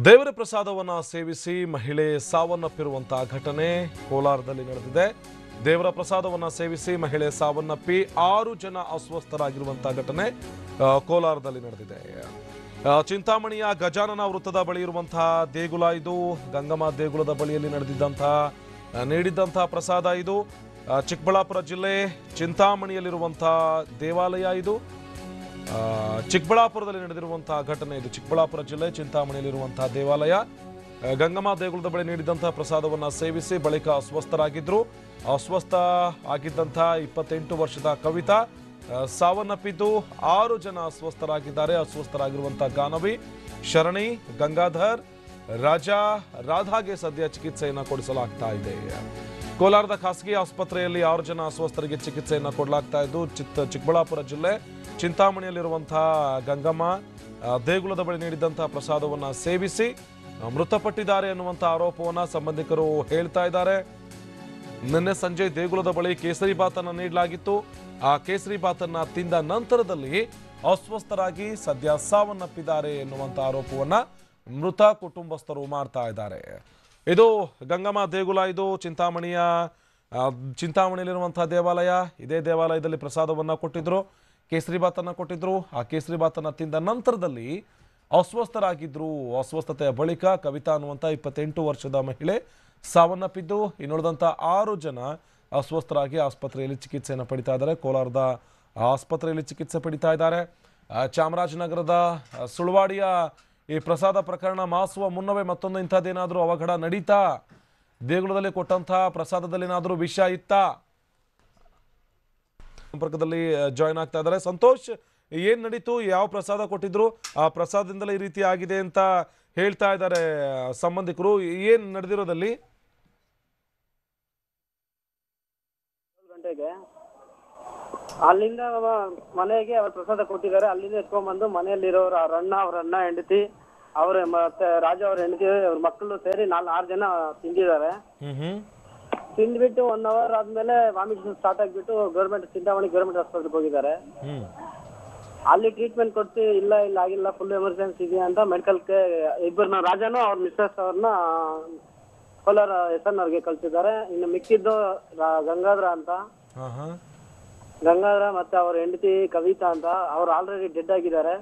ದೇವರ ಪ್ರಸಾದವನ್ನ ಸೇವಿಸಿ ಮಹಿಳೆ ಸಾವನ್ನಪ್ಪಿರುವಂತಹ ಘಟನೆ ಕೋಲಾರದಲ್ಲಿ ನಡೆದಿದೆ. ದೇವರ ಪ್ರಸಾದವನ್ನ ಸೇವಿಸಿ ಮಹಿಳೆ ಸಾವನ್ನಪ್ಪಿ 6 ಜನ ಅಸ್ವಸ್ಥರಾಗಿರುವಂತಹ ಘಟನೆ ಕೋಲಾರದಲ್ಲಿ ನಡೆದಿದೆ. ಚಿಂತಾಮಣಿಯ ಗಜಾನನ ವೃತ್ತದ ಬಳಿ ಇರುವಂತಹ ದೇಗುಲ ಇದು. ಗಂಗಮ್ಮ ದೇಗುಲದ ಬಳಿಯಲ್ಲಿ ನೀಡಿದಂತಹ ಪ್ರಸಾದ ಇದು. ಚಿಕ್ಕಬಳ್ಳಾಪುರ ಜಿಲ್ಲೆ ಚಿಂತಾಮಣಿಯಲ್ಲಿರುವಂತಹ ದೇವಾಲಯ ಇದು. ಚಿಕ್ಕಬಳ್ಳಾಪುರದಲ್ಲಿ ನಡೆದಿರುವಂತಹ ಘಟನೆ ಇದು. ಚಿಕ್ಕಬಳ್ಳಾಪುರ ಜಿಲ್ಲೆ ಚಿಂತಾಮಣಿಯಲ್ಲಿರುವಂತಹ ದೇವಾಲಯ. ಗಂಗಮ್ಮ ದೇಗುಲದ ಬಳಿ ನೀಡಿದಂತಹ ಪ್ರಸಾದವನ್ನ ಸೇವಿಸಿ ಬಳಿಕ ಅಸ್ವಸ್ಥ ಆಗಿದ್ದಂತಹ 28 ವರ್ಷದ ಕವಿತಾ ಸಾವನ್ನಪ್ಪಿದ್ದು 6 ಜನ ಅಸ್ವಸ್ಥರಾಗಿದ್ದಾರೆ. ಅಸ್ವಸ್ಥರಾಗಿರುವಂತಹ ಗಾನವಿ, ಶರಣಿ, ಗಂಗಾಧರ್, ರಾಧಾಗೆ ಸದ್ಯ ಚಿಕಿತ್ಸೆಯನ್ನು ಕೊಡಿಸಲಾಗ್ತಾ ಇದೆ. ಕೋಲಾರದ ಖಾಸಗಿ ಆಸ್ಪತ್ರೆಯಲ್ಲಿ 6 ಜನ ಅಸ್ವಸ್ಥರಿಗೆ ಚಿಕಿತ್ಸೆಯನ್ನು ಕೊಡಲಾಗ್ತಾ ಇದ್ದು ಚಿಕ್ಕಬಳ್ಳಾಪುರ ಜಿಲ್ಲೆ ಚಿಂತಾಮಣಿಯಲ್ಲಿರುವಂತಹ ಗಂಗಮ್ಮ ದೇಗುಲದ ಬಳಿ ನೀಡಿದಂತಹ ಪ್ರಸಾದವನ್ನ ಸೇವಿಸಿ ಮೃತಪಟ್ಟಿದ್ದಾರೆ ಅನ್ನುವಂಥ ಆರೋಪವನ್ನ ಸಂಬಂಧಿಕರು ಹೇಳ್ತಾ ಇದ್ದಾರೆ. ನಿನ್ನೆ ಸಂಜೆ ದೇಗುಲದ ಬಳಿ ಕೇಸರಿ ಬಾತನ್ನ ನೀಡಲಾಗಿತ್ತು. ಆ ಕೇಸರಿ ಬಾತನ್ನ ತಿಂದ ನಂತರದಲ್ಲಿ ಅಸ್ವಸ್ಥರಾಗಿ ಸದ್ಯ ಸಾವನ್ನಪ್ಪಿದ್ದಾರೆ ಎನ್ನುವಂಥ ಆರೋಪವನ್ನ ಮೃತ ಕುಟುಂಬಸ್ಥರು ಮಾಡ್ತಾ ಇದ್ದಾರೆ. ಇದು ಗಂಗಮ್ಮ ದೇಗುಲ. ಇದು ಚಿಂತಾಮಣಿಯಲ್ಲಿರುವಂತಹ ದೇವಾಲಯ. ಇದೇ ದೇವಾಲಯದಲ್ಲಿ ಪ್ರಸಾದವನ್ನ ಕೊಟ್ಟಿದ್ರು, ಕೇಸರಿ ಬಾತನ್ನ ಕೊಟ್ಟಿದ್ರು. ಆ ಕೇಸರಿ ಬಾತನ್ನ ತಿಂದ ನಂತರದಲ್ಲಿ ಅಸ್ವಸ್ಥರಾಗಿದ್ರು. ಅಸ್ವಸ್ಥತೆಯ ಬಳಿಕ ಕವಿತಾ ಅನ್ನುವಂಥ 28 ವರ್ಷದ ಮಹಿಳೆ ಸಾವನ್ನಪ್ಪಿದ್ದು ಇನ್ನುಳಿದಂಥ 6 ಜನ ಅಸ್ವಸ್ಥರಾಗಿ ಆಸ್ಪತ್ರೆಯಲ್ಲಿ ಚಿಕಿತ್ಸೆಯನ್ನು ಪಡಿತಾ ಇದ್ದಾರೆ. ಕೋಲಾರದ ಆಸ್ಪತ್ರೆಯಲ್ಲಿ ಚಿಕಿತ್ಸೆ ಪಡಿತಾ ಇದ್ದಾರೆ. ಚಾಮರಾಜನಗರದ ಸುಳ್ವಾಡಿಯ ಈ ಪ್ರಸಾದ ಪ್ರಕರಣ ಮಾಸುವ ಮುನ್ನವೇ ಮತ್ತೊಂದು ಇಂಥದ್ದೇನಾದರೂ ಅವಘಡ ನಡೀತಾ? ದೇಗುಲದಲ್ಲಿ ಕೊಟ್ಟಂತಹ ಪ್ರಸಾದದಲ್ಲಿ ಏನಾದರೂ ವಿಷ ಇತ್ತಾ? ಸಂಪರ್ಕದಲ್ಲಿ ಜಾಯ್ನ್ ಆಗ್ತಾ ಇದ್ದಾರೆ. ಸಂತೋಷ್, ಏನ್ ನಡೀತು? ಯಾವ ಪ್ರಸಾದ ಕೊಟ್ಟಿದ್ರು? ಆ ಪ್ರಸಾದದಿಂದಲೇ ಈ ರೀತಿ ಆಗಿದೆ ಅಂತ ಹೇಳ್ತಾ ಇದ್ದಾರೆ ಸಂಬಂಧಿಕರು. ಏನ್ ನಡೆದಿರೋದಲ್ಲಿ? ಗಂಟೆಗೆ ಅಲ್ಲಿಂದ ಮನೆಗೆ ಅವ್ರ ಪ್ರಸಾದ ಕೊಟ್ಟಿದ್ದಾರೆ. ಅಲ್ಲಿಂದ ಎತ್ಕೊಂಡ್ಬಂದು ಮನೆಯಲ್ಲಿರೋರು ಅವ್ರ ಅಣ್ಣ ಹೆಂಡತಿ, ಅವ್ರ ಮತ್ತೆ ರಾಜ ಅವ್ರ ಹೆಂಡತಿ, ಅವ್ರ ಮಕ್ಕಳು ಸೇರಿ 6 ಜನ ತಿಂದಿದ್ದಾರೆ. ತಿಂದ್ಬಿಟ್ಟು 1 ಅವರ್ ಆದ್ಮೇಲೆ ವಾಮಿಟ್ ಸ್ಟಾರ್ಟ್ ಆಗ್ಬಿಟ್ಟು ಚಿಂತಾಮಣಿ ಗೌರ್ಮೆಂಟ್ ಹಾಸ್ಪಿಟಲ್ಗೆ ಹೋಗಿದ್ದಾರೆ. ಅಲ್ಲಿ ಟ್ರೀಟ್ಮೆಂಟ್ ಕೊಟ್ಟು ಇಲ್ಲ ಆಗಿಲ್ಲ, ಫುಲ್ ಎಮರ್ಜೆನ್ಸಿ ಇದೆ ಅಂತ ಮೆಡಿಕಲ್ಗೆ ಇಬ್ಬರನ್ನ, ರಾಜನು ಅವ್ರ ಮಿಸ್ಸಸ್ ಅವ್ರನ್ನ ಕೋಲಾರ SN ಅವ್ರಿಗೆ ಕಳ್ಸಿದ್ದಾರೆ. ಇನ್ನು ಮಿಕ್ಕಿದ್ದು ಗಂಗಾಧರ ಮತ್ತೆ ಅವ್ರ ಹೆಂಡತಿ ಕವಿತಾ ಅಂತ, ಅವ್ರು ಆಲ್ರೆಡಿ ಡೆಡ್ ಆಗಿದ್ದಾರೆ.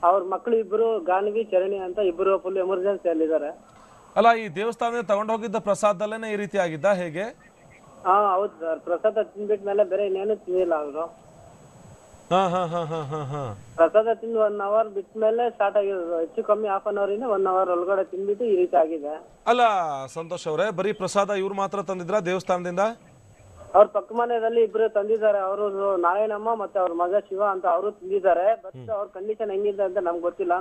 ಅವ್ರ ಮಕ್ಕಳು ಇಬ್ರು ಗಾನವಿ, ಚರಣಿ ಅಂತ ಇಬ್ರು ಫುಲ್ ಎಮರ್ಜೆನ್ಸಿ ಅಲ್ಲಿದ್ದಾರೆ. ಅಲ್ಲ, ಈ ದೇವಸ್ಥಾನದಿಂದ ತಗೊಂಡು ಹೋಗಿದ್ದ ಪ್ರಸಾದದಲ್ಲೇನೆ ಈ ರೀತಿ ಆಗಿದ್ದ ಹೇಗೆ? ಹೌದು ಸರ್, ಪ್ರಸಾದ ತಿಂದ್ಬಿಟ್ಮೇಲೆ ಬೇರೆ ಇನ್ನೇನು ತಿಂದಿಲ್ಲ ಅವರು. ಪ್ರಸಾದ ತಿಂದು 1 ಅವರ್ ಬಿಟ್ಮೇಲೆ ಸ್ಟಾರ್ಟ್ ಆಗಿರೋದು. ಹೆಚ್ಚು ಕಮ್ಮಿ ½ an hour ಇಂದ 1 hour ಒಳಗಡೆ ತಿಂದ್ಬಿಟ್ಟು ಈ ರೀತಿ ಆಗಿದೆ. ಅಲ್ಲ ಸಂತೋಷ್ ಅವರೇ, ಬರೀ ಪ್ರಸಾದ ಇವ್ರು ಮಾತ್ರ ತಂದಿದ್ರ ದೇವಸ್ಥಾನದಿಂದ? ಅವ್ರ ಪಕ್ಕ ಮನೆಯಲ್ಲಿ ಇಬ್ರು ತಂದಿದ್ದಾರೆ. ಅವರು ನಾರಾಯಣಮ್ಮ ಮತ್ತೆ ಅವ್ರ ಮಗ ಶಿವ ಅಂತ ಅವರು ತಿಂದಿದ್ದಾರೆ. ಬಟ್ ಅವ್ರ ಕಂಡೀಷನ್ ಹೆಂಗಿದೆ ಅಂತ ನಮ್ಗೆ ಗೊತ್ತಿಲ್ಲ.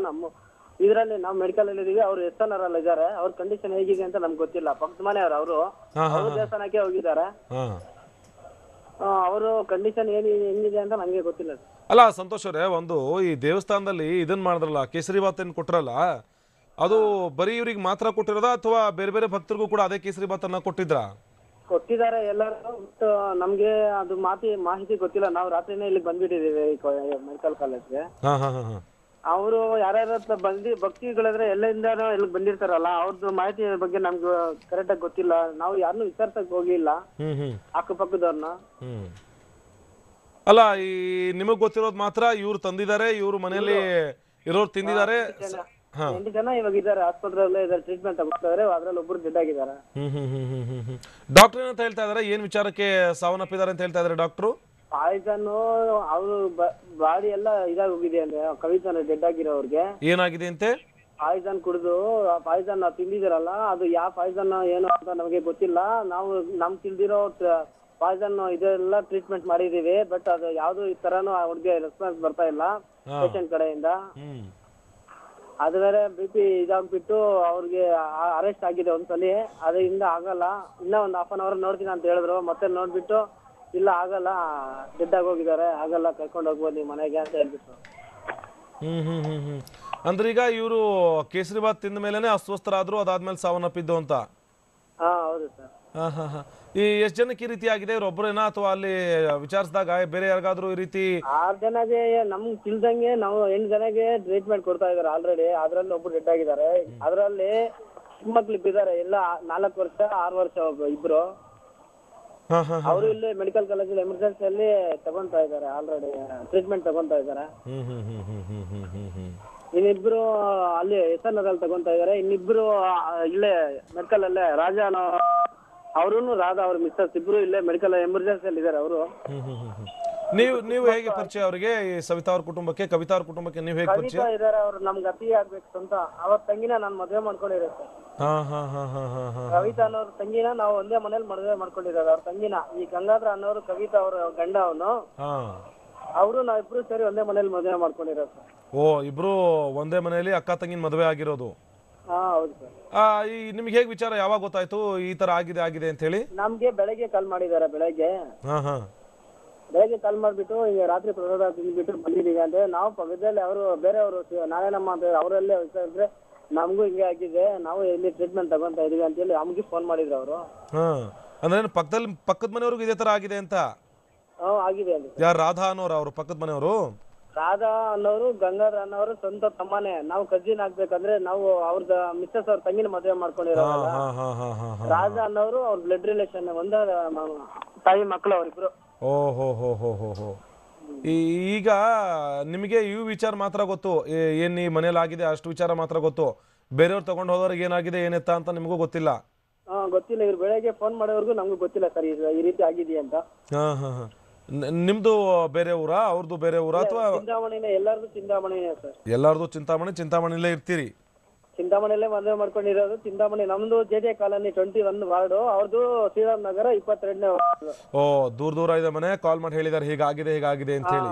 ಇದರಲ್ಲಿ ನಾವು ಮೆಡಿಕಲ್ ಅಲ್ಲಿ ಇದೀವಿ, ಅವ್ರು SN ಅಲ್ಲಿ ಇದ್ದಾರೆ. ಅವ್ರ ಕಂಡೀಷನ್ ಹೇಗಿದೆ ಅಂತ ನಮ್ಗೆ ಗೊತ್ತಿಲ್ಲ. ಪಕ್ಕದ ಮನೆಯವರು ಅವರು ದೇವಸ್ಥಾನಕ್ಕೆ ಹೋಗಿದ್ದಾರೆ. ಅವರು ಕಂಡೀಷನ್ ಹೆಂಗಿದೆ ಅಂತ ನಮ್ಗೆ ಗೊತ್ತಿಲ್ಲ. ಅಲ್ಲ ಸಂತೋಷ್ ಅವರೇ, ಒಂದು ಈ ದೇವಸ್ಥಾನದಲ್ಲಿ ಇದನ್ ಮಾಡಿದ್ರಲ್ಲ, ಕೇಸರಿ ಬಾತ್ ಏನ್ ಕೊಟ್ರಲ್ಲ, ಅದು ಬರೀ ಇವ್ರಿಗೆ ಮಾತ್ರ ಕೊಟ್ಟಿರೋದ ಅಥವಾ ಬೇರೆ ಬೇರೆ ಭಕ್ತರಿಗೂ ಕೂಡ ಅದೇ ಕೇಸರಿ ಬಾತನ್ನ ಕೊಟ್ಟಿದ್ದಾರೆ ಎಲ್ಲರೂ? ನಮ್ಗೆ ಅದು ಮಾಹಿತಿ ಗೊತ್ತಿಲ್ಲ. ನಾವು ರಾತ್ರಿನೇ ಇಲ್ಲಿ ಬಂದ್ಬಿಟ್ಟಿದೀವಿ ಮೆಡಿಕಲ್ ಕಾಲೇಜ್ಗೆ. ಅವರು ಯಾರ್ಯಾರ ಭಕ್ತಿಗಳಿದ್ರೆ ಎಲ್ಲಿಂದಾನೋ ಎಲ್ಲಿ ಬಂದಿರ್ತಾರಲ್ಲ, ಅವ್ರದ್ದು ಮಾಹಿತಿ ಬಗ್ಗೆ ನಮ್ಗೆ ಕರೆಕ್ಟ್ ಆಗಿ ಗೊತ್ತಿಲ್ಲ. ನಾವು ಯಾರನ್ನು ವಿಚಾರಿಸಕ್ ಹೋಗಿಲ್ಲ ಅಕ್ಕಪಕ್ಕದವ್ರನ್ನ. ಅಲ್ಲ, ಈ ನಿಮಗ್ ಗೊತ್ತಿರೋದು ಮಾತ್ರ ಇವ್ರು ತಂದಿದ್ದಾರೆ, ಇವ್ರು ಮನೆಯಲ್ಲಿ ಇರೋರು ತಿಂದಿದ್ದಾರೆ. 8 ಜನ ಇವಾಗ ಇದ್ದಾರೆ, ಆಸ್ಪತ್ರೆಯಲ್ಲೇ ಇದ್ದಾರೆ, ಟ್ರೀಟ್ಮೆಂಟ್ ತಗೋತಾರೆ. ಅದ್ರಲ್ಲಿ ಒಬ್ರು ಡೆಡ್ ಆಗಿದ್ದಾರೆ. ಡಾಕ್ಟರ್ ಏನಂತ ಹೇಳ್ತಾ ಇದಾರೆ? ಏನ್ ವಿಚಾರಕ್ಕೆ ಸಾವನ್ನಪ್ಪಿದ್ದಾರೆ ಅಂತ ಹೇಳ್ತಾ ಇದಾರೆ ಡಾಕ್ಟ್ರು? ಪಾಯ್ಸನ್, ಅವ್ರು ಬಾಡಿ ಎಲ್ಲ ಇದಾಗಿ ಹೋಗಿದೆ ಅಂದ್ರೆ ಕವಿತಾನ ಡೆಡ್ ಆಗಿರೋರ್ಗೆ ಏನಾಗಿದೆ ಅಂತೆ? ಪಾಯ್ಸನ್ ಕುಡಿದು ಪಾಯ್ಸನ್ ತಿಂದಿದಾರಲ್ಲ, ಅದು ಯಾವ ಪಾಯ್ಸನ್ ಏನು ಅಂತ ನಮಗೆ ಗೊತ್ತಿಲ್ಲ. ನಾವು ನಮ್ ತಿಳ್ದಿರೋ ಪಾಯ್ಸನ್ ಇದೆಲ್ಲ ಟ್ರೀಟ್ಮೆಂಟ್ ಮಾಡಿದೀವಿ. ಬಟ್ ಅದು ಯಾವ್ದು ಈ ತರನು ಅವ್ರಿಗೆ ರೆಸ್ಪಾನ್ಸ್ ಬರ್ತಾ ಇಲ್ಲ ಪೇಷಂಟ್ ಕಡೆಯಿಂದ. ಅದು ಬೇರೆ BP ಇದಾಗ್ಬಿಟ್ಟು ಅವ್ರಿಗೆ ಅರೆಸ್ಟ್ ಆಗಿದೆ ಒಂದ್ಸಲಿ. ಅದರಿಂದ ಆಗಲ್ಲ, ಇನ್ನ ಒಂದ್ ½ an hour ನೋಡ್ತೀನಿ ಅಂತ ಹೇಳಿದ್ರು. ಮತ್ತೆ ನೋಡ್ಬಿಟ್ಟು ಇಲ್ಲ ಆಗಲ್ಲ, ಡೆಡ್ ಆಗಿ ಹೋಗಿದ್ದಾರೆ, ಆಗಲ್ಲ, ಕರ್ಕೊಂಡು ಹೋಗ್ಬೋದು ನೀವು ಮನೆಗೆ ಅಂತ ಹೇಳ್ಬಿಟ್ಟು. ಅಂದ್ರೆ ಈಗ ಇವರು ಕೇಸರಿ ಬಾತ್ ತಿಂದ ಮೇಲೆನೆ ಅಸ್ವಸ್ಥರಾದ್ರು, ಅದಾದ್ಮೇಲೆ ಸಾವನ್ನಪ್ಪಿದ್ದು ಅಂತ? ಹೌದು ಸರ್. ಹಾ ಹಾ ಹಾ ಈ ಎಷ್ಟು ಜನಕ್ಕೆ ಈ ರೀತಿ ಆಗಿದೆ ಇವ್ರೊಬ್ಬರೇನಾ ಅಥವಾ ಅಲ್ಲಿ ವಿಚಾರಿಸಿದಾಗ ಬೇರೆ ಯಾರಿಗಾದ್ರೂ ಈ ರೀತಿ 6 ಜನಗೆ ನಮ್ಗೆ ತಿಳಿದಂಗೆ ನಾವು 8 ಜನಗೆ ಟ್ರೀಟ್ಮೆಂಟ್ ಕೊಡ್ತಾ ಇದಾರೆ ಆಲ್ರೆಡಿ. ಅದ್ರಲ್ಲಿ ಒಬ್ರು ಡೆಡ್ ಆಗಿದ್ದಾರೆ. ಅದ್ರಲ್ಲಿ ಮಕ್ಳು ಇದ್ದಾರೆ ಎಲ್ಲ 4 ವರ್ಷ 6 ವರ್ಷ ಇಬ್ರು. ಹಾ ಹಾ ಅವರು ಇಲ್ಲಿ ಮೆಡಿಕಲ್ ಕಾಲೇಜಲ್ಲಿ ಎಮರ್ಜೆನ್ಸಿಯಲ್ಲಿ ತಗೊಂತಾ ಇದ್ದಾರೆ ಆಲ್ರೆಡಿ ಟ್ರೀಟ್ಮೆಂಟ್ ತಗೊಂತಾ ಇದ್ದಾರೆ. ಇನ್ನಿಬ್ರು ಅಲ್ಲಿ ಎಸ್ಎನ್ಆರ್ ತಗೊಂತಾ ಇದ್ದಾರೆ. ಇನ್ನಿಬ್ರು ಇಲ್ಲೇ ಮೆಡಿಕಲ್ ಅಲ್ಲೇ ರಾಜ ಅವರು ರಾಧಾ ಅವ್ರ ಮಿಸ್ಟರ್ಸ್ ಇಬ್ರು ಇಲ್ಲೇ ಮೆಡಿಕಲ್ ಎಮರ್ಜೆನ್ಸಿಯಲ್ಲಿ ಇದ್ದಾರೆ ಅವರು. ನೀವು ಹೇಗೆ ಪರಿಚಯ ಅವರಿಗೆ ಈ ಸವಿತಾ ಅವ್ರ ಕುಟುಂಬಕ್ಕೆ ಕವಿತಾ ಅವ್ರ ಕುಟುಂಬಕ್ಕೆ ನೀವು ಹೇಗೆ ಪರಿಚಯ? ಕವಿತಾ ಇದಾರೆ ಅವ್ರು ನಮ್ಗೆ ಅತಿ ಆಗ್ಬೇಕು ಅಂತ. ಅವ್ರ ತಂಗಿನ ನಾನು ಮದುವೆ ಮಾಡ್ಕೊಂಡಿರೋದು. ಕವಿತಾ ಅನ್ನೋರ್ ತಂಗಿನ ನಾವು ಒಂದೇ ಮನೇಲಿ ಮದುವೆ ಮಾಡ್ಕೊಂಡಿರೋದು. ಅವ್ರ ತಂಗಿನ ಈ ಗಂಗಾಧರ ಅನ್ನೋರು ಕವಿತಾ ಅವ್ರ ಗಂಡ ಅವನು. ಅವರು ನಾವಿಬ್ರು ಸೇರಿ ಒಂದೇ ಮನೇಲಿ ಮದುವೆ ಮಾಡ್ಕೊಂಡಿರೋದು. ಓ ಇಬ್ರು ಒಂದೇ ಮನೆಯಲ್ಲಿ ಅಕ್ಕ ತಂಗಿನ ಮದುವೆ ಆಗಿರೋದು. ಹೌದು ಸರ್. ಈ ನಿಮ್ಗೆ ಹೇಗೆ ವಿಚಾರ ಯಾವಾಗ ಗೊತ್ತಾಯ್ತು ಈ ತರ ಆಗಿದೆ ಅಂತ ಹೇಳಿ? ನಮ್ಗೆ ಬೆಳಗ್ಗೆ ಕಾಲ್ ಮಾಡಿದಾರೆ. ಬೆಳಗ್ಗೆ ಕಾಲ್ ಮಾಡ್ಬಿಟ್ಟು ಈಗ ರಾತ್ರಿ ಪ್ರಸಾದ ತಿಂದ್ಬಿಟ್ಟು ಬಂದಿದೀವಿ ಅಂದ್ರೆ ನಾವು ಪಕ್ಕದಲ್ಲಿ ಅವರು ಬೇರೆಯವರು ನಾರಾಯಣಮ್ಮ ಅಂತ ಅವರಲ್ಲೇ ಇದ್ರೆ ನಮಗೂ ಹಿಂಗೆ ಆಗಿದೆ ನಾವು ಇಲ್ಲಿ ಟ್ರೀಟ್ಮೆಂಟ್ ತಗೊಂತಾ ಇದೀವಿ ಅಂತ ಹೇಳಿ ನಮ್ಗೆ ಫೋನ್ ಮಾಡಿದ್ರು ಅವರು. ಅಂದ್ರೆ ಪಕ್ಕದ ಮನೆಯವ್ರಿಗೂ ಇದೇ ತರ ಆಗಿದೆ ಅಂತ? ಆಗಿದೆ ಅಂತ. ಯಾರು ರಾಧಾ ಅನ್ನೋರು ಅವ್ರು ಪಕ್ಕದ ಮನೆಯವರು? ರಾಧಾ ಅನ್ನೋರು ಗಂಗಾಧರ ಅನ್ನೋರು ಸ್ವಂತ ತಮ್ಮನೇ. ನಾವು ಕಜಿನ್ ಆಗ್ಬೇಕಂದ್ರೆ ನಾವು ಅವ್ರದ ಮಿಸ್ಸಸ್ ಅವ್ರ ತಂಗಿನ ಮದುವೆ ಮಾಡ್ಕೊಂಡಿರೋಲ್ಲ. ರಾಧಾ ಅನ್ನೋರು ಅವ್ರ ಬ್ಲಡ್ ರಿಲೇಷನ್ ಒಂದೇ ತಾಯಿ ಮಕ್ಕಳು ಅವ್ರಿಬ್ರು. ಓಹೋ ಈಗ ನಿಮಗೆ ಈ ವಿಚಾರ ಮಾತ್ರ ಗೊತ್ತು, ಏನ್ ಈ ಮನೇಲಿ ಆಗಿದೆ ಅಷ್ಟು ವಿಚಾರ ಮಾತ್ರ ಗೊತ್ತು. ಬೇರೆಯವ್ರು ತಗೊಂಡು ಹೋದವ್ರಿಗೆ ಏನಾಗಿದೆ ಏನೆತ್ತ ಅಂತ ನಿಮಗೂ ಗೊತ್ತಿಲ್ಲ? ಗೊತ್ತಿಲ್ಲ. ಇವ್ರು ಬೆಳಗ್ಗೆ ಫೋನ್ ಮಾಡೋರ್ಗು ನಮ್ಗೂ ಗೊತ್ತಿಲ್ಲ ಸರ್ ಈ ರೀತಿ ಆಗಿದೆ ಅಂತ. ನಿಮ್ದು ಬೇರೆ ಊರಾ ಅವ್ರದ್ದು ಬೇರೆ ಊರಾ ಅಥವಾ? ಚಿಂತಾಮಣಿನೇ. ಎಲ್ಲಾರ್ದು ಚಿಂತಾಮಣಿನೇ ಸರ್. ಎಲ್ಲಾರ್ದು ಚಿಂತಾಮಣಿಲೇ ಇರ್ತೀರಿ? ಚಿಂತಾಮಣಿಯಲ್ಲೇ ಮದುವೆ ಮಾಡ್ಕೊಂಡಿರೋದು. ಚಿಂತಾಮಣಿ ನಮ್ದು JJ ಕಾಲೋನಿ 21 ವಾರ್ಡು. ಅವ್ರದ್ದು ಶ್ರೀರಾಮ್ ನಗರ 22ನೇ ವಾರ್ಡು. ಓ ದೂರ ಇದೆ ಮನೆ. ಕಾಲ್ ಮಾಡಿ ಹೇಳಿದಾರೆ ಹೀಗಾಗಿದೆ ಅಂತ ಹೇಳಿ.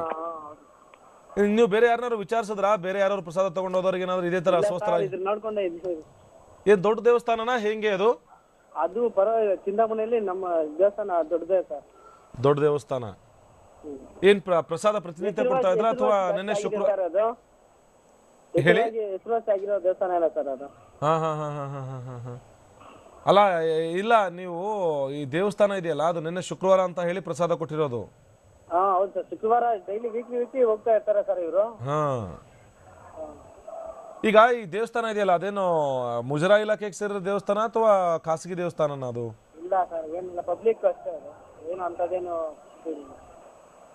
ನೀವು ಬೇರೆ ಯಾರನ್ನಾರು ವಿಚಾರಿಸಿದ್ರಾ? ಬೇರೆ ಯಾರು ಪ್ರಸಾದ ತಗೊಂಡು ಹೋದವ್ರಿಗೆ ಏನಾದ್ರು ಇದೇ ತರ ಅಸ್ವಸ್ಥ? ನೋಡ್ಕೊಂಡೆ ಇದ್ದೀವಿ. ಏನ್ ದೊಡ್ಡ ದೇವಸ್ಥಾನನಾ ಹೆಂಗೆ ಅದು? ಅದು ಪರವಾಗಿಲ್ಲ. ಚಿಂತಾಮಣಿಯಲ್ಲಿ ನಮ್ಮ ದೇವಸ್ಥಾನ ದೊಡ್ಡದೇ ಸರ್. ದೊಡ್ಡ ದೇವಸ್ಥಾನ. ಏನ್ ಪ್ರಸಾದ ಪ್ರತಿನಿತ್ಯ ಕೊಡ್ತಾ ಇದ್ರ ಅಥವಾ ನಿನ್ನೆ ಶುಕ್ರವಾರ? ಹೆಸರುವಾಸಿಯಾಗಿರೋ ದೇವಸ್ಥಾನ ಇಲ್ಲ ಸರ್ ಅದು. ಅಲ್ಲ ಇಲ್ಲ, ನೀವು ಈ ದೇವಸ್ಥಾನ ಇದೆಯಲ್ಲ ಅದು ನಿನ್ನೆ ಶುಕ್ರವಾರ ಅಂತ ಹೇಳಿ ಪ್ರಸಾದ ಕೊಟ್ಟಿರೋದು? ಹೌದು ಸರ್. ಶುಕ್ರವಾರ ಡೈಲಿ ವೀಕ್ಲಿ ಹೋಗ್ತಾ ಇರ್ತಾರೆ ಸರ್ ಇವರು. ಈಗ ಈ ದೇವಸ್ಥಾನ ಇದೆಯಲ್ಲ ಅದೇನು ಮುಜರಾ ಇಲಾಖೆಗೆ ಸೇರಿದ ದೇವಸ್ಥಾನ ಅಥವಾ ಖಾಸಗಿ ದೇವಸ್ಥಾನ ಅದು? ಇಲ್ಲ ಸರ್, ಏನಿಲ್ಲ, ಪಬ್ಲಿಕ್ ಅಷ್ಟೇ ಅದು. ಏನು ಅಂತದೇನು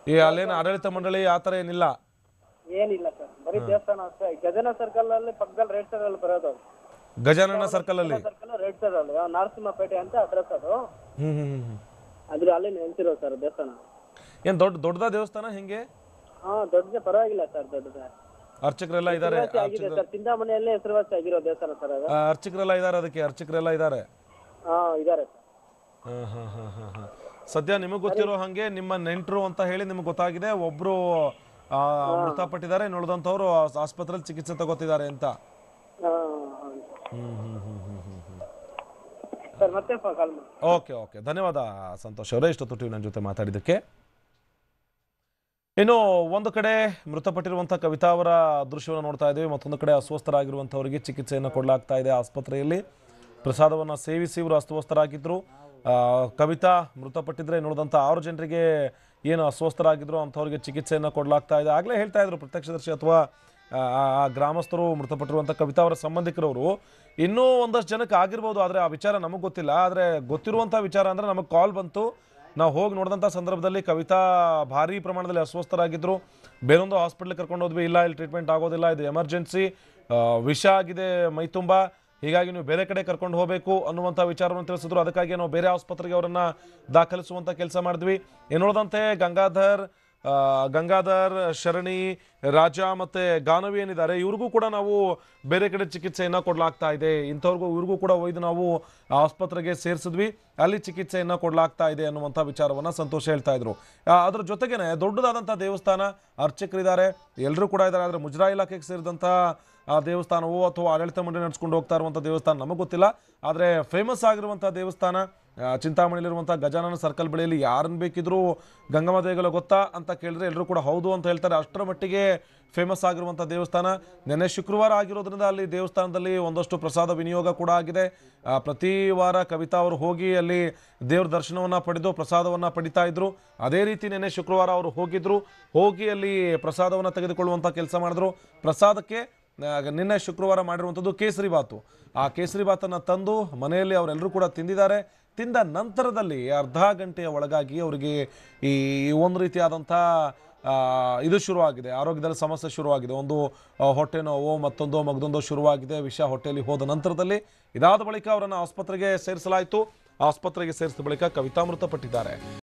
ಈ ಅಲ್ಲೇನು ಆಡಳಿತ ಮಂಡಳಿ ಆತರ ಏನಿಲ್ಲ? ಏನಿಲ್ಲ ಸರ್, ಬರೀ ದೇವಸ್ಥಾನ ಅಷ್ಟೇ. ಗಜಾನನ ಸರ್ಕಲ್ ಅಲ್ಲಿ ಪಕ್ಕದಲ್ಲಿ ರೇಟ್ ಸರ್ ಅಲ್ಲಿ ಬರೋದು. ಗಜಾನನ ಸರ್ಕಲ್ ಅಲ್ಲಿ ರೇಟ್ ಸರ್ ಅಲ್ಲಿ ನರಸಿಂಹಪೇಟೆ ಅಂತ ಅಡ್ರೆಸ್ ಅದು. ಅದ್ರ ಅಲ್ಲಿ ನೆನ್ಸಿರೋದು ಸರ್ ದೇವಸ್ಥಾನ. ಏನ್ ದೊಡ್ಡದ ದೇವಸ್ಥಾನ ಹೆಂಗೆ? ದೊಡ್ಡದೇ, ಪರವಾಗಿಲ್ಲ ಸರ್, ದೊಡ್ಡದೇ. ಅರ್ಚಕರೆಲ್ಲ ಇದಾರೆ ಸರ್. ಚಿಂತಾಮಣಿಯಲ್ಲೇ ಹೆಸರುವಾಸಿ ಆಗಿರೋ ದೇವಸ್ಥಾನ ಸರ್ ಅದು. ಅರ್ಚಕರೆಲ್ಲ ಇದಾರೆ, ಅದಕ್ಕೆ ಅರ್ಚಕರೆಲ್ಲ ಇದಾರೆ? ಇದಾರೆ ಸರ್. ಸದ್ಯ ನಿಮಗೆ ಗೊತ್ತಿರೋ ಹಂಗೆ ನಿಮ್ಮ ನೆಂಟರು ಅಂತ ಹೇಳಿ ನಿಮ್ಗೆ ಗೊತ್ತಾಗಿದೆ, ಒಬ್ರು ಮೃತಪಟ್ಟಿದ್ದಾರೆ, ಇನ್ನುಳಿದಂಥವ್ರು ಆಸ್ಪತ್ರೆಯಲ್ಲಿ ಚಿಕಿತ್ಸೆ ತಗೋತಿದ್ದಾರೆ ಅಂತ. ಓಕೆ, ಧನ್ಯವಾದ ಸಂತೋಷ್ ಅವರೇ ಇಷ್ಟೊತ್ತು ಟಿವಿ ನನ್ನ ಜೊತೆ ಮಾತಾಡಿದ್ದಕ್ಕೆ. ಇನ್ನು ಒಂದು ಕಡೆ ಮೃತಪಟ್ಟಿರುವಂಥ ಕವಿತಾ ಅವರ ದೃಶ್ಯವನ್ನು ನೋಡ್ತಾ ಇದ್ದೀವಿ, ಮತ್ತೊಂದು ಕಡೆ ಅಸ್ವಸ್ಥರಾಗಿರುವಂಥವರಿಗೆ ಚಿಕಿತ್ಸೆಯನ್ನು ಕೊಡಲಾಗ್ತಾ ಇದೆ ಆಸ್ಪತ್ರೆಯಲ್ಲಿ. ಪ್ರಸಾದವನ್ನು ಸೇವಿಸಿ ಇವರು ಅಸ್ವಸ್ಥರಾಗಿದ್ದರು. ಕವಿತಾ ಮೃತಪಟ್ಟಿದ್ರೆ ಇನ್ನುಳಿದಂಥ 6 ಜನರಿಗೆ ಏನು ಅಸ್ವಸ್ಥರಾಗಿದ್ರು ಅಂಥವ್ರಿಗೆ ಚಿಕಿತ್ಸೆಯನ್ನು ಕೊಡಲಾಗ್ತಾ ಇದೆ. ಆಗಲೇ ಹೇಳ್ತಾ ಇದ್ರು ಪ್ರತ್ಯಕ್ಷದರ್ಶಿ ಅಥವಾ ಆ ಗ್ರಾಮಸ್ಥರು, ಮೃತಪಟ್ಟಿರುವಂಥ ಕವಿತಾ ಅವರ ಸಂಬಂಧಿಕರವರು ಇನ್ನೂ ಒಂದಷ್ಟು ಜನಕ್ಕೆ ಆಗಿರ್ಬೋದು, ಆದರೆ ಆ ವಿಚಾರ ನಮಗೆ ಗೊತ್ತಿಲ್ಲ. ಆದರೆ ಗೊತ್ತಿರುವಂಥ ವಿಚಾರ ಅಂದರೆ ನಮಗೆ ಕಾಲ್ ಬಂತು, ನಾವು ಹೋಗಿ ನೋಡಿದಂಥ ಸಂದರ್ಭದಲ್ಲಿ ಕವಿತಾ ಭಾರೀ ಪ್ರಮಾಣದಲ್ಲಿ ಅಸ್ವಸ್ಥರಾಗಿದ್ದರು. ಬೇರೊಂದು ಹಾಸ್ಪಿಟ್ಲಿಗೆ ಕರ್ಕೊಂಡು ಹೋದ್ವಿ, ಇಲ್ಲ ಇಲ್ಲಿ ಟ್ರೀಟ್ಮೆಂಟ್ ಆಗೋದಿಲ್ಲ, ಇದು ಎಮರ್ಜೆನ್ಸಿ, ವಿಷ ಆಗಿದೆ ಮೈ ತುಂಬ, ಹೀಗಾಗಿ ನೀವು ಬೇರೆ ಕಡೆ ಕರ್ಕೊಂಡು ಹೋಗಬೇಕು ಅನ್ನುವಂಥ ವಿಚಾರವನ್ನು ತಿಳಿಸಿದ್ರು. ಅದಕ್ಕಾಗಿ ನಾವು ಬೇರೆ ಆಸ್ಪತ್ರೆಗೆ ಅವರನ್ನು ದಾಖಲಿಸುವಂಥ ಕೆಲಸ ಮಾಡಿದ್ವಿ. ಇನ್ನುಳಿದಂತೆ ಗಂಗಾಧರ್, ಶರಣಿ, ರಾಜ ಮತ್ತು ಗಾನವಿ ಏನಿದ್ದಾರೆ ಇವ್ರಿಗೂ ಕೂಡ ನಾವು ಬೇರೆ ಕಡೆ ಚಿಕಿತ್ಸೆಯನ್ನು ಕೊಡಲಾಗ್ತಾ ಇದೆ. ಇವ್ರಿಗೂ ಕೂಡ ಒಯ್ದು ನಾವು ಆಸ್ಪತ್ರೆಗೆ ಸೇರಿಸಿದ್ವಿ, ಅಲ್ಲಿ ಚಿಕಿತ್ಸೆಯನ್ನು ಕೊಡಲಾಗ್ತಾ ಇದೆ ಅನ್ನುವಂಥ ವಿಚಾರವನ್ನು ಸಂತೋಷ್ ಹೇಳ್ತಾ ಇದ್ರು. ಅದರ ಜೊತೆಗೇನೆ ದೊಡ್ಡದಾದಂಥ ದೇವಸ್ಥಾನ, ಅರ್ಚಕರಿದ್ದಾರೆ, ಎಲ್ಲರೂ ಕೂಡ ಇದ್ದಾರೆ. ಆದರೆ ಮುಜರಾ ಇಲಾಖೆಗೆ ಸೇರಿದಂಥ ದೇವಸ್ಥಾನವೋ ಅಥವಾ ಆಡಳಿತ ಮಂಡಳಿ ನಡೆಸ್ಕೊಂಡು ಹೋಗ್ತಾ ಇರುವಂಥ ದೇವಸ್ಥಾನ ನಮಗೆ ಗೊತ್ತಿಲ್ಲ. ಆದರೆ ಫೇಮಸ್ ಆಗಿರುವಂಥ ದೇವಸ್ಥಾನ ಚಿಂತಾಮಣಿಲಿರುವಂಥ ಗಜಾನನ ಸರ್ಕಲ್ ಬಳಿಯಲ್ಲಿ ಯಾರನ್ನು ಬೇಕಿದ್ರೂ ಗಂಗಮ್ಮ ದೇಗುಲ ಗೊತ್ತಾ ಅಂತ ಕೇಳಿದ್ರೆ ಎಲ್ಲರೂ ಕೂಡ ಹೌದು ಅಂತ ಹೇಳ್ತಾರೆ. ಅಷ್ಟರ ಮಟ್ಟಿಗೆ ಫೇಮಸ್ ಆಗಿರುವಂಥ ದೇವಸ್ಥಾನ. ನಿನ್ನೆ ಶುಕ್ರವಾರ ಆಗಿರೋದ್ರಿಂದ ಅಲ್ಲಿ ದೇವಸ್ಥಾನದಲ್ಲಿ ಒಂದಷ್ಟು ಪ್ರಸಾದ ವಿನಿಯೋಗ ಕೂಡ ಆಗಿದೆ. ಪ್ರತಿ ವಾರ ಕವಿತಾ ಅವರು ಹೋಗಿ ಅಲ್ಲಿ ದೇವ್ರ ದರ್ಶನವನ್ನು ಪಡೆದು ಪ್ರಸಾದವನ್ನು ಪಡಿತಾ ಇದ್ರು. ಅದೇ ರೀತಿ ನಿನ್ನೆ ಶುಕ್ರವಾರ ಅವರು ಹೋಗಿ ಅಲ್ಲಿ ಪ್ರಸಾದವನ್ನು ತೆಗೆದುಕೊಳ್ಳುವಂಥ ಕೆಲಸ ಮಾಡಿದ್ರು. ಪ್ರಸಾದಕ್ಕೆ ನಿನ್ನೆ ಶುಕ್ರವಾರ ಮಾಡಿರುವಂಥದ್ದು ಕೇಸರಿ ಬಾತು. ಆ ಕೇಸರಿ ಬಾತನ್ನು ತಂದು ಮನೆಯಲ್ಲಿ ಅವರೆಲ್ಲರೂ ಕೂಡ ತಿಂದಿದ್ದಾರೆ. ತಿಂದ ನಂತರದಲ್ಲಿ ಅರ್ಧ ಗಂಟೆಯ ಒಳಗಾಗಿ ಅವರಿಗೆ ಈ ಒಂದು ರೀತಿಯಾದಂಥ ಇದು ಶುರುವಾಗಿದೆ, ಆರೋಗ್ಯದಲ್ಲಿ ಸಮಸ್ಯೆ ಶುರುವಾಗಿದೆ. ಒಂದು ಹೊಟ್ಟೆ ನೋವು, ಮತ್ತೊಂದು ಮಗದೊಂದು ಶುರುವಾಗಿದೆ. ವಿಷ ಹೊಟ್ಟೆಯಲ್ಲಿ ಹೋದ ನಂತರದಲ್ಲಿ ಇದಾದ ಬಳಿಕ ಅವರನ್ನು ಆಸ್ಪತ್ರೆಗೆ ಸೇರಿಸಲಾಯಿತು. ಆಸ್ಪತ್ರೆಗೆ ಸೇರಿಸಿದ ಬಳಿಕ ಕವಿತಾ ಮೃತಪಟ್ಟಿದ್ದಾರೆ.